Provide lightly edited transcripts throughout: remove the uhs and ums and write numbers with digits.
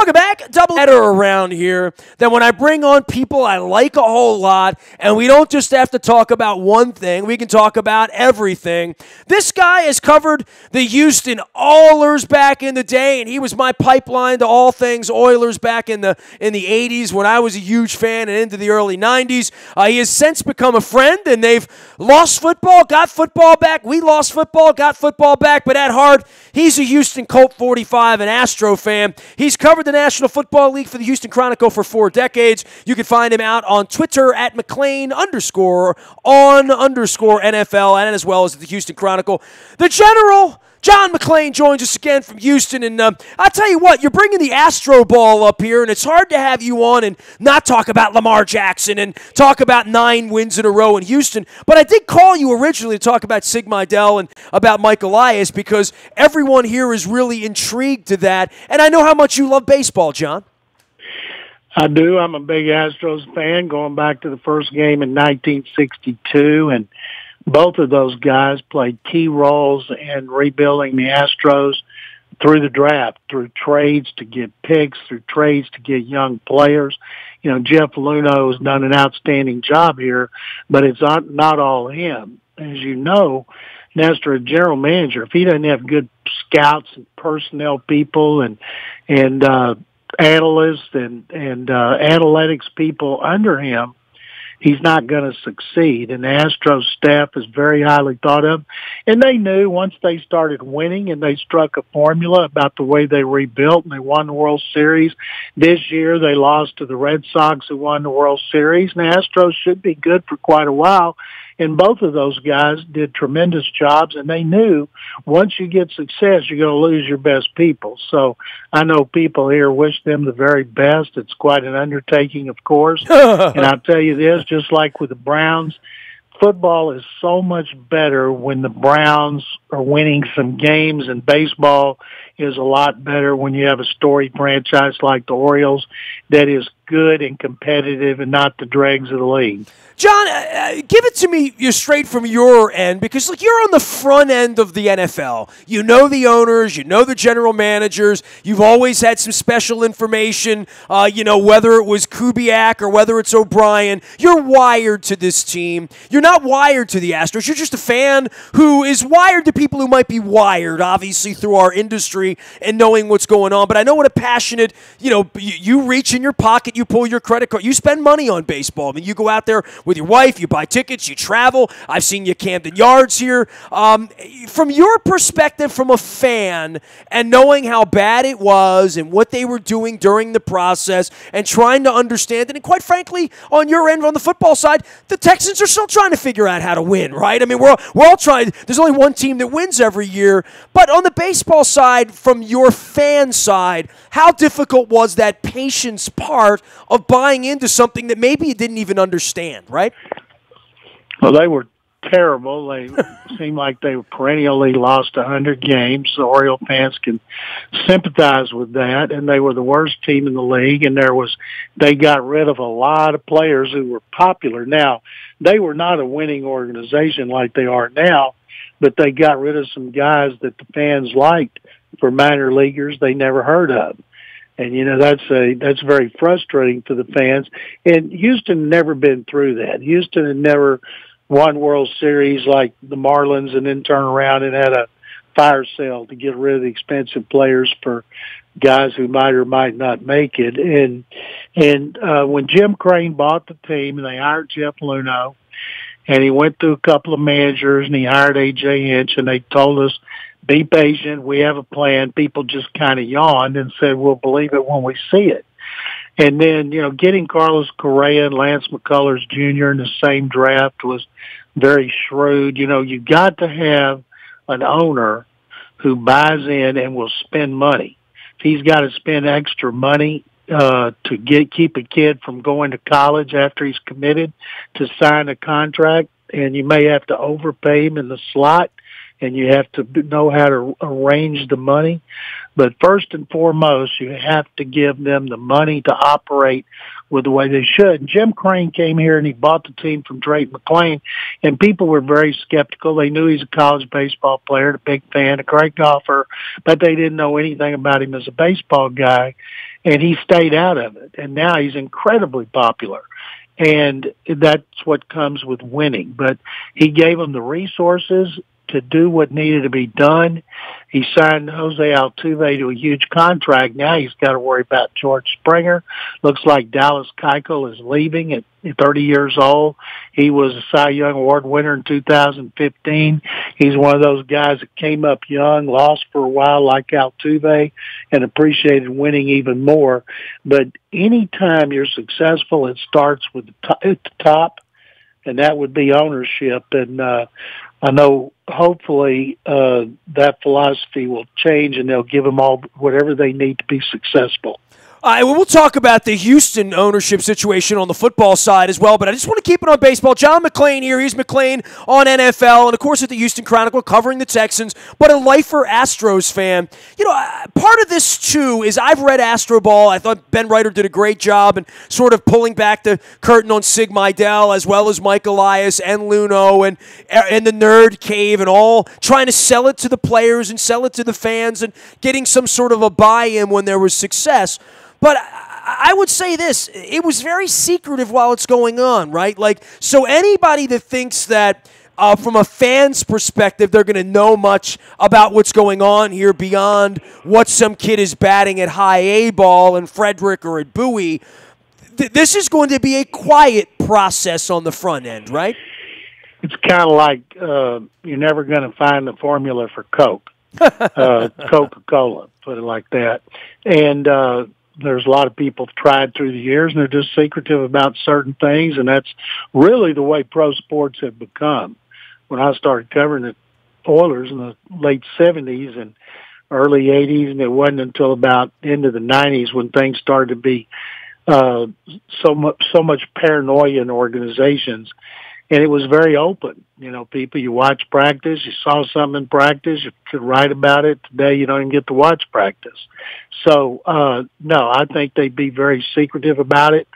Welcome back. Double header around here that when I bring on people I like a whole lot, and we don't just have to talk about one thing, we can talk about everything. This guy has covered the Houston Oilers back in the day, and he was my pipeline to all things Oilers back in the 80s when I was a huge fan and into the early 90s. He has since become a friend, and they've lost football, got football back. We lost football, got football back, but at heart, he's a Houston Colt 45, an Astro fan. He's covered the National Football League for the Houston Chronicle for 4 decades. You can find him out on Twitter at McClain_on_NFL, and as well as the Houston Chronicle. The General, John McClain, joins us again from Houston, and I'll tell you what, you're bringing the Astro ball up here, and it's hard to have you on and not talk about Lamar Jackson and talk about 9 wins in a row in Houston, but I did call you originally to talk about Sig Mejdal and about Mike Elias because everyone here is really intrigued to that, and I know how much you love baseball, John. I do. I'm a big Astros fan going back to the first game in 1962, and both of those guys played key roles in rebuilding the Astros through the draft, through trades to get picks, through trades to get young players. You know, Jeff Luhnow has done an outstanding job here, but it's not all him. As you know, Nestor, a general manager, if he doesn't have good scouts and personnel people and analysts and analytics people under him, he's not going to succeed. And the Astros staff is very highly thought of. And they knew once they started winning and they struck a formula about the way they rebuilt and they won the World Series. This year they lost to the Red Sox who won the World Series. And the Astros should be good for quite a while. And both of those guys did tremendous jobs, and they knew once you get success, you're going to lose your best people. So I know people here wish them the very best. It's quite an undertaking, of course. And I'll tell you this, just like with the Browns, football is so much better when the Browns are winning some games, and baseball is a lot better when you have a storied franchise like the Orioles that is good and competitive and not the dregs of the league. John, give it to me straight from your end, because look, you're on the front end of the NFL. You know the owners, you know the general managers. You've always had some special information, whether it was Kubiak or whether it's O'Brien. You're wired to this team. You're not wired to the Astros. You're just a fan who is wired to people who might be wired, obviously, through our industry and knowing what's going on. But I know what a passionate, you reach in your pocket, you pull your credit card, you spend money on baseball. I mean, you go out there with your wife, you buy tickets, you travel. I've seen you Camden Yards here. From your perspective, from a fan, and knowing how bad it was and what they were doing during the process and trying to understand it, and quite frankly, on your end, on the football side, the Texans are still trying to figure out how to win, right? I mean, we're all trying. There's only one team that wins every year. But on the baseball side, from your fan side, how difficult was that patience part of buying into something that maybe you didn't even understand, right? Well, they were terrible. They seemed like they were perennially lost 100 games. The Oriole fans can sympathize with that, and they were the worst team in the league, and they got rid of a lot of players who were popular. Now, they were not a winning organization like they are now, but they got rid of some guys that the fans liked for minor leaguers they never heard of. And, that's very frustrating for the fans. And Houston never been through that. Houston had never won World Series like the Marlins and then turn around and had a fire sale to get rid of the expensive players for guys who might or might not make it. And when Jim Crane bought the team and they hired Jeff Luhnow, and he went through a couple of managers and he hired A.J. Hinch, and they told us, be patient, we have a plan. People just kind of yawned and said, we'll believe it when we see it. And then, getting Carlos Correa and Lance McCullers Jr. in the same draft was very shrewd. You got to have an owner who buys in and will spend money. If he's got to spend extra money to keep a kid from going to college after he's committed to sign a contract, and you may have to overpay him in the slot, and you have to know how to arrange the money. But first and foremost, you have to give them the money to operate with the way they should. And Jim Crane came here and he bought the team from Drake McClain, and people were very skeptical. They knew he's a college baseball player, a big fan, a great golfer, but they didn't know anything about him as a baseball guy, and he stayed out of it. And now he's incredibly popular. And that's what comes with winning. But he gave them the resources to do what needed to be done. He signed Jose Altuve to a huge contract. Now he's got to worry about George Springer. Looks like Dallas Keuchel is leaving at 30 years old. He was a Cy Young Award winner in 2015. He's one of those guys that came up young, lost for a while like Altuve, and appreciated winning even more. But anytime you're successful, it starts with at the top, and that would be ownership. And I know hopefully that philosophy will change, and they'll give them all whatever they need to be successful. We'll talk about the Houston ownership situation on the football side as well, but I just want to keep it on baseball. John McClain here. He's McClain on NFL, and, of course, at the Houston Chronicle covering the Texans, but a lifer Astros fan. You know, part of this, too, is I've read Astro Ball. I thought Ben Reiter did a great job in sort of pulling back the curtain on Sig Mejdal, as well as Mike Elias and Luno and the Nerd Cave, and all trying to sell it to the players and sell it to the fans and getting some sort of a buy-in when there was success. But I would say this, it was very secretive while it's going on, right? Like, so anybody that thinks that from a fan's perspective they're going to know much about what's going on here beyond what some kid is batting at high A ball in Frederick or at Bowie, this is going to be a quiet process on the front end, right? It's kind of like you're never going to find the formula for Coke, Coca-Cola, put it like that. And there's a lot of people have tried through the years, and they're just secretive about certain things, and that's really the way pro sports have become. When I started covering the Oilers in the late 70s and early 80s, and it wasn't until about into the 90s when things started to be so much paranoia in organizations. And it was very open. You know, people, you watch practice, you saw something in practice, you could write about it. Today, you don't even get to watch practice. So, no, I think they'd be very secretive about it.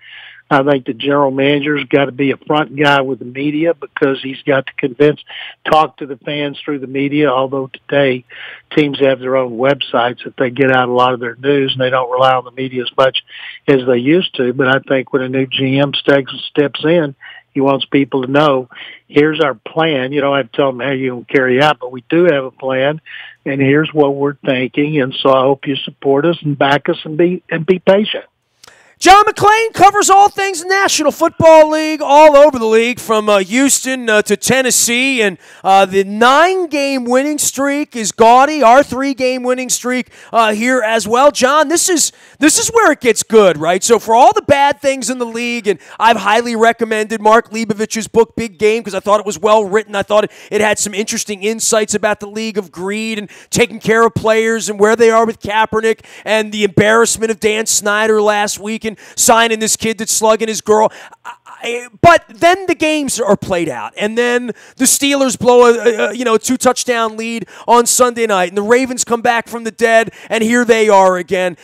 I think the general manager's got to be a front guy with the media because he's got to talk to the fans through the media, although today teams have their own websites that they get out a lot of their news, and they don't rely on the media as much as they used to. But I think when a new GM steps in, he wants people to know, here's our plan. You don't have to tell them how you're going to carry out, but we do have a plan, and here's what we're thinking. And so I hope you support us and back us and be patient. John McClain covers all things National Football League, all over the league, from Houston to Tennessee. And the 9-game winning streak is gaudy. Our 3-game winning streak here as well. John, this is where it gets good, right? So for all the bad things in the league, and I've highly recommended Mark Leibovich's book, Big Game, because I thought it was well written. I thought it had some interesting insights about the league of greed and taking care of players and where they are with Kaepernick and the embarrassment of Dan Snyder last week and signing this kid that's slugging his girl. But then the games are played out, and then the Steelers blow a 2-touchdown lead on Sunday night, and the Ravens come back from the dead, and here they are again.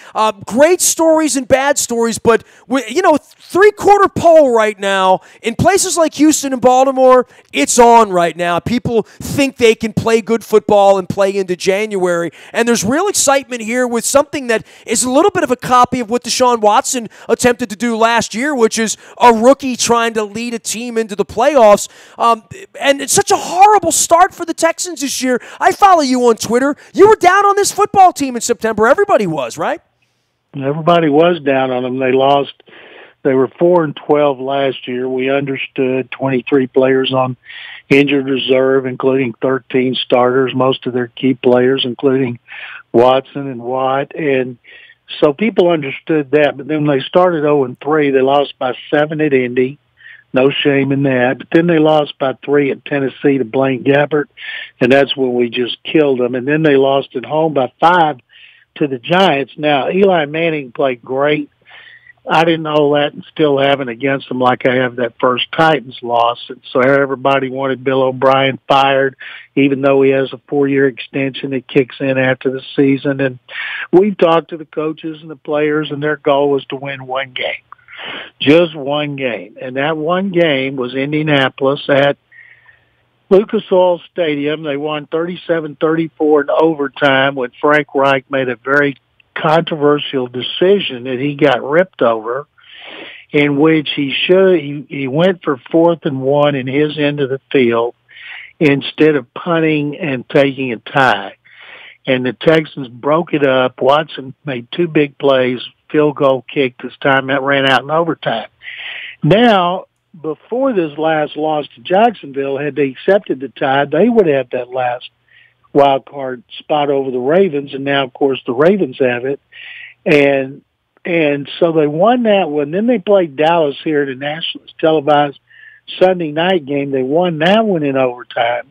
Great stories and bad stories, but three-quarter poll right now in places like Houston and Baltimore. It's on right now. People think they can play good football and play into January, and there's real excitement here with something that is a little bit of a copy of what Deshaun Watson attempted to do last year, which is a rookie trying to lead a team into the playoffs. And it's such a horrible start for the Texans this year. I follow you on Twitter. You were down on this football team in September. Everybody was, right? Everybody was down on them. They lost. They were 4-12 last year. We understood 23 players on injured reserve, including 13 starters, most of their key players, including Watson and Watt. And so people understood that, but then they started 0-3. They lost by 7 at Indy. No shame in that. But then they lost by 3 at Tennessee to Blaine Gabbert, and that's when we just killed them. And then they lost at home by 5 to the Giants. Now, Eli Manning played great. I didn't know that and still have it against them like I have that first Titans loss. And so everybody wanted Bill O'Brien fired, even though he has a 4-year extension that kicks in after the season. And we talked to the coaches and the players, and their goal was to win one game, just one game. And that one game was Indianapolis at Lucas Oil Stadium. They won 37-34 in overtime when Frank Reich made a very controversial decision that he got ripped over, in which he went for 4th and 1 in his end of the field instead of punting and taking a tie. And the Texans broke it up. Watson made 2 big plays, field goal kick this time that ran out in overtime. Now, before this last loss to Jacksonville, had they accepted the tie, they would have that last wild card spot over the Ravens, and now, of course, the Ravens have it. And so they won that one. Then they played Dallas here at a nationally televised Sunday night game. They won that one in overtime.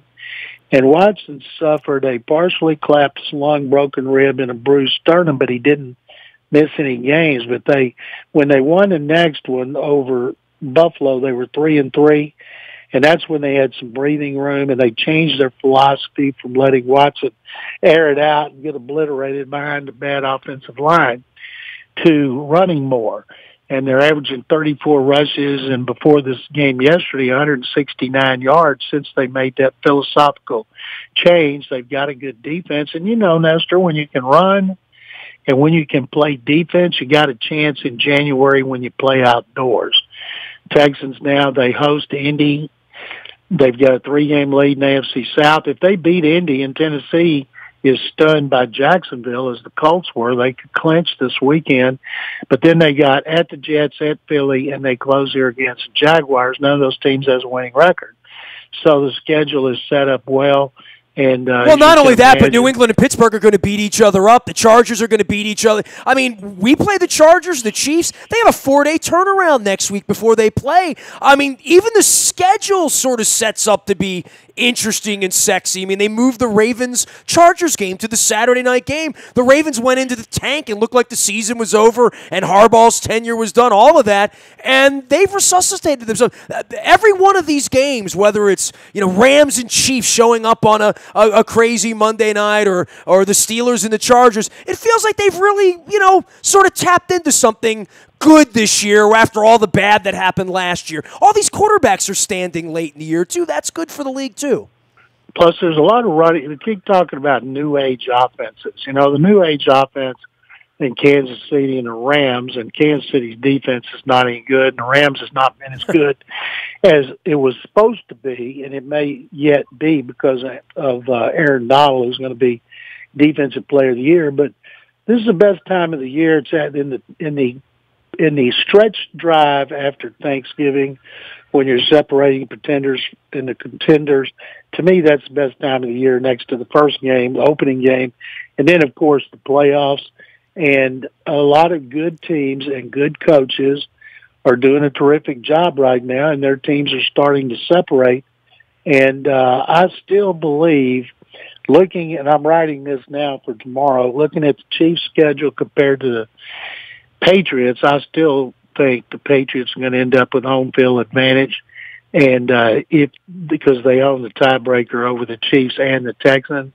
And Watson suffered a partially collapsed lung, broken rib, and a bruised sternum, but he didn't miss any games. But when they won the next one over Buffalo, they were 3-3. And that's when they had some breathing room, and they changed their philosophy from letting Watson air it out and get obliterated behind the bad offensive line to running more. And they're averaging 34 rushes, and before this game yesterday, 169 yards since they made that philosophical change. They've got a good defense. And you know, Nestor, when you can run and when you can play defense, you got a chance in January when you play outdoors. Texans now, they host Indy. They've got a 3-game lead in the AFC South. If they beat Indy and Tennessee is stunned by Jacksonville, as the Colts were, they could clinch this weekend. But then they got at the Jets, at Philly, and they close here against the Jaguars. None of those teams has a winning record. So the schedule is set up well. And well, not only that, but New England and Pittsburgh are going to beat each other up. The Chargers are going to beat each other. I mean, we play the Chargers, the Chiefs. They have a 4-day turnaround next week before they play. I mean, even the schedule sort of sets up to be interesting and sexy. I mean, they moved the Ravens-Chargers game to the Saturday night game. The Ravens went into the tank and looked like the season was over and Harbaugh's tenure was done, all of that, and they've resuscitated themselves. Every one of these games, whether it's Rams and Chiefs showing up on a crazy Monday night or the Steelers and the Chargers, it feels like they've really, sort of tapped into something good this year after all the bad that happened last year. All these quarterbacks are standing late in the year, too. That's good for the league, too. Plus, there's a lot of running. We keep talking about new age offenses. The new age offense in Kansas City and the Rams, and Kansas City's defense is not any good, and the Rams has not been as good as it was supposed to be, and it may yet be because of Aaron Donald, who's going to be Defensive Player of the Year. But this is the best time of the year. It's in the stretch drive after Thanksgiving, when you're separating pretenders and the contenders. To me, that's the best time of the year, next to the first game, the opening game, and then, of course, the playoffs. And a lot of good teams and good coaches are doing a terrific job right now, and their teams are starting to separate. And I still believe, and I'm writing this now for tomorrow, looking at the Chiefs' schedule compared to the Patriots, I still think the Patriots are going to end up with home field advantage, and because they own the tiebreaker over the Chiefs and the Texans,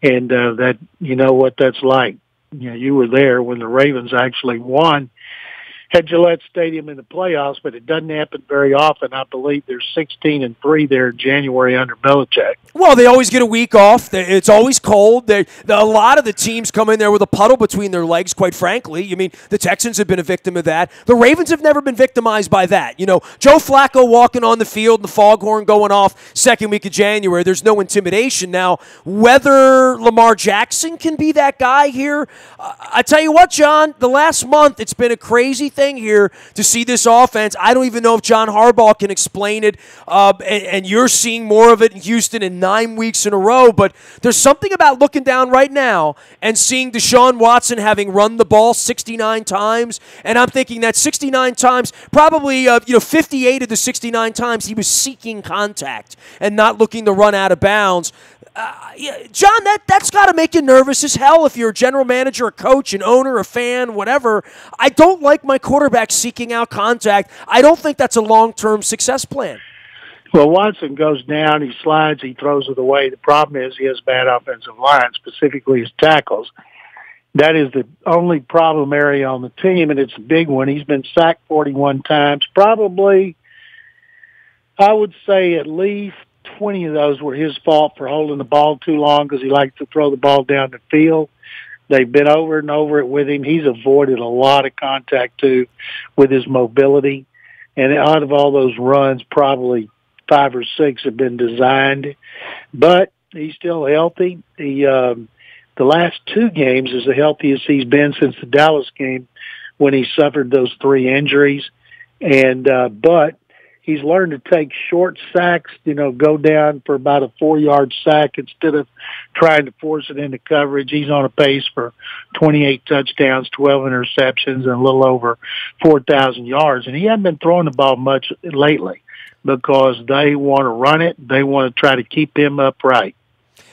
and that what that's like. You were there when the Ravens actually won at Gillette Stadium in the playoffs, but it doesn't happen very often. I believe they're 16-3 there in January under Belichick. Well, they always get a week off. It's always cold. A lot of the teams come in there with a puddle between their legs, quite frankly. I mean, the Texans have been a victim of that. The Ravens have never been victimized by that. Joe Flacco walking on the field and the foghorn going off second week of January, there's no intimidation. Now, whether Lamar Jackson can be that guy here, I tell you what, John, the last month it's been a crazy thing here to see this offense. I don't even know if John Harbaugh can explain it, and you're seeing more of it in Houston in 9 weeks in a row, but there's something about looking down right now and seeing Deshaun Watson having run the ball 69 times, and I'm thinking that 69 times, probably 58 of the 69 times he was seeking contact and not looking to run out of bounds. Yeah, John, that's got to make you nervous as hell if you're a general manager, a coach, an owner, a fan, whatever. I don't like my quarterback seeking out contact. I don't think that's a long-term success plan. Well, Watson goes down, he slides, he throws it away. The problem is he has bad offensive line, specifically his tackles. That is the only problem area on the team, and it's a big one. He's been sacked 41 times. Probably, I would say at least 20 of those were his fault for holding the ball too long because he likes to throw the ball down the field. They've been over and over it with him. He's avoided a lot of contact, too, with his mobility. And out of all those runs, probably 5 or 6 have been designed. But he's still healthy. The last 2 games is the healthiest he's been since the Dallas game when he suffered those 3 injuries. And but he's learned to take short sacks, go down for about a 4-yard sack instead of trying to force it into coverage. He's on a pace for 28 touchdowns, 12 interceptions, and a little over 4,000 yards. And he hasn't been throwing the ball much lately because they want to run it. They want to try to keep him upright.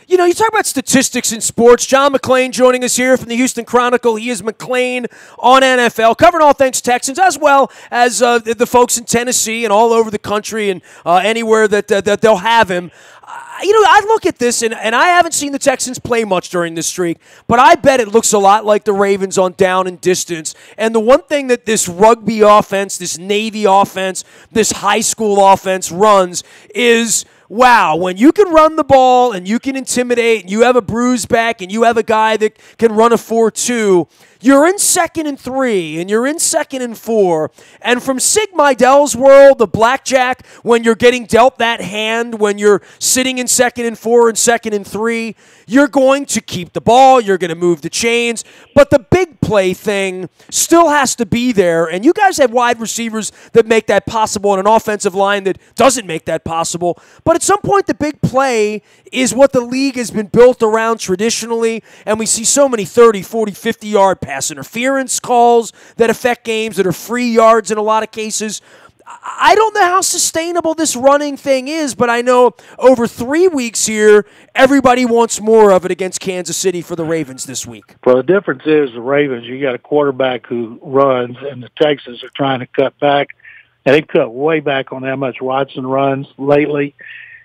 You talk about statistics in sports. John McClain joining us here from the Houston Chronicle. He is McClain on NFL, covering all things Texans, as well as the folks in Tennessee and all over the country and anywhere that they'll have him. I look at this, and I haven't seen the Texans play much during this streak, but I bet it looks a lot like the Ravens on down and distance. And the one thing that this rugby offense, this Navy offense, this high school offense runs is, wow, when you can run the ball and you can intimidate and you have a bruise back and you have a guy that can run a 4-2, you're in 2nd and 3 and you're in 2nd and 4. And from Sig Meidel's world, the blackjack, when you're getting dealt that hand, when you're sitting in 2nd and 4 and 2nd and 3, you're going to keep the ball, you're going to move the chains, but the big play thing still has to be there. And you guys have wide receivers that make that possible and an offensive line that doesn't make that possible. But at some point, the big play is what the league has been built around traditionally, and we see so many 30, 40, 50-yard pass interference calls that affect games that are free yards in a lot of cases. I don't know how sustainable this running thing is, but I know over 3 weeks here, everybody wants more of it against Kansas City for the Ravens this week. Well, the difference is the Ravens, you got a quarterback who runs, and the Texans are trying to cut back, and they've cut way back on how much Watson runs lately.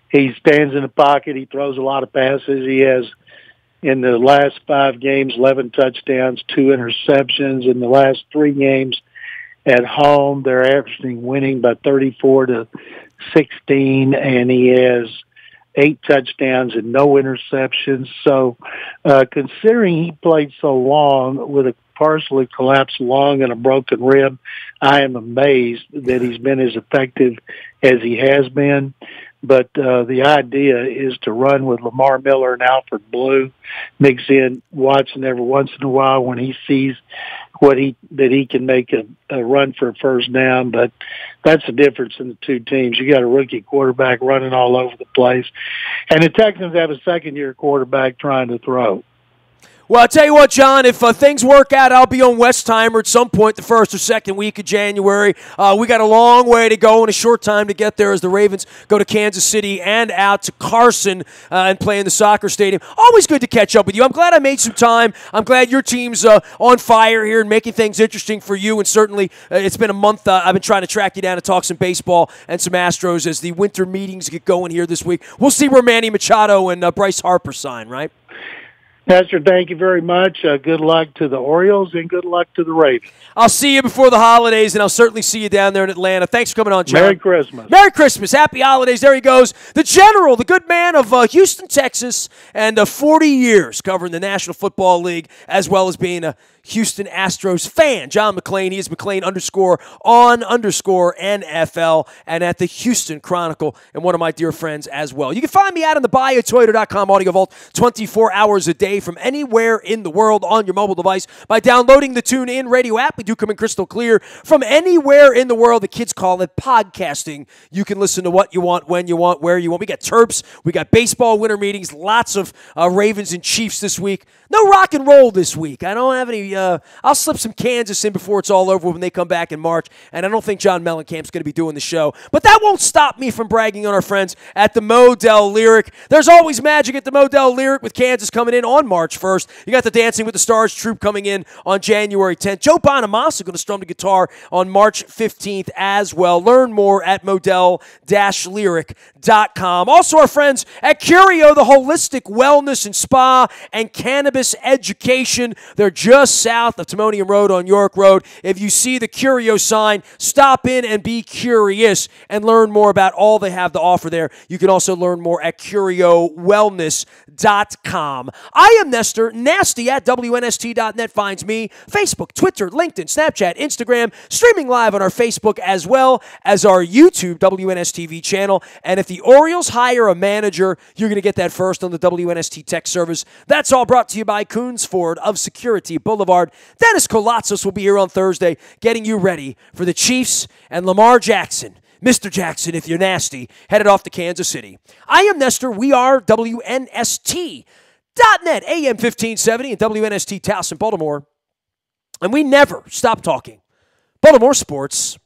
He stands in the pocket. He throws a lot of passes. He has, in the last 5 games, 11 touchdowns, 2 interceptions. In the last 3 games at home, they're averaging winning by 34-16, and he has 8 touchdowns and no interceptions. So considering he played so long with a partially collapsed lung and a broken rib, I am amazed that he's been as effective as he has been. But the idea is to run with Lamar Miller and Alfred Blue, mix in Watson every once in a while when he sees that he can make a run for a first down. But that's the difference in the 2 teams. You got a rookie quarterback running all over the place, and the Texans have a second-year quarterback trying to throw. Well, I'll tell you what, John, if things work out, I'll be on Westheimer at some point the 1st or 2nd week of January. We got a long way to go and a short time to get there as the Ravens go to Kansas City and out to Carson and play in the soccer stadium. Always good to catch up with you. I'm glad I made some time. I'm glad your team's on fire here and making things interesting for you. And certainly it's been a month. I've been trying to track you down to talk some baseball and some Astros as the winter meetings get going here this week. We'll see where Manny Machado and Bryce Harper sign, right? Nestor, thank you very much. Good luck to the Orioles and good luck to the Ravens. I'll see you before the holidays, and I'll certainly see you down there in Atlanta. Thanks for coming on, John. Merry Christmas. Merry Christmas. Happy holidays. There he goes. The general, the good man of Houston, Texas, and 40 years covering the National Football League, as well as being a Houston Astros fan. John McClain. He is McClain _on_NFL and at the Houston Chronicle, and one of my dear friends as well. You can find me out on the BioToyota.com Audio Vault 24 hours a day. day from anywhere in the world on your mobile device by downloading the TuneIn Radio app. We do come in crystal clear from anywhere in the world. The kids call it podcasting. You can listen to what you want, when you want, where you want. We got Terps. We got baseball winter meetings. Lots of Ravens and Chiefs this week. No rock and roll this week. I don't have any. I'll slip some Kansas in before it's all over when they come back in March. And I don't think John Mellencamp's going to be doing the show. But that won't stop me from bragging on our friends at the Modell Lyric. There's always magic at the Modell Lyric with Kansas coming in on March 1st. You got the Dancing with the Stars troupe coming in on January 10th. Joe Bonamassa going to strum the guitar on March 15th as well. Learn more at modell-lyric.com. Also, our friends at Curio, the holistic wellness and spa and cannabis education. They're just south of Timonium Road on York Road. If you see the Curio sign, stop in and be curious and learn more about all they have to offer there. You can also learn more at CurioWellness.com. I am Nestor. Nasty at WNST.net finds me. Facebook, Twitter, LinkedIn, Snapchat, Instagram, streaming live on our Facebook as well as our YouTube WNSTV channel. And if the Orioles hire a manager, you're going to get that first on the WNST Tech Service. That's all brought to you by Coons Ford of Security Boulevard. Dennis Kolatzos will be here on Thursday getting you ready for the Chiefs and Lamar Jackson. Mr. Jackson, if you're nasty, headed off to Kansas City. I am Nestor. We are WNST.net, AM 1570 and WNST Towson, Baltimore. And we never stop talking Baltimore sports.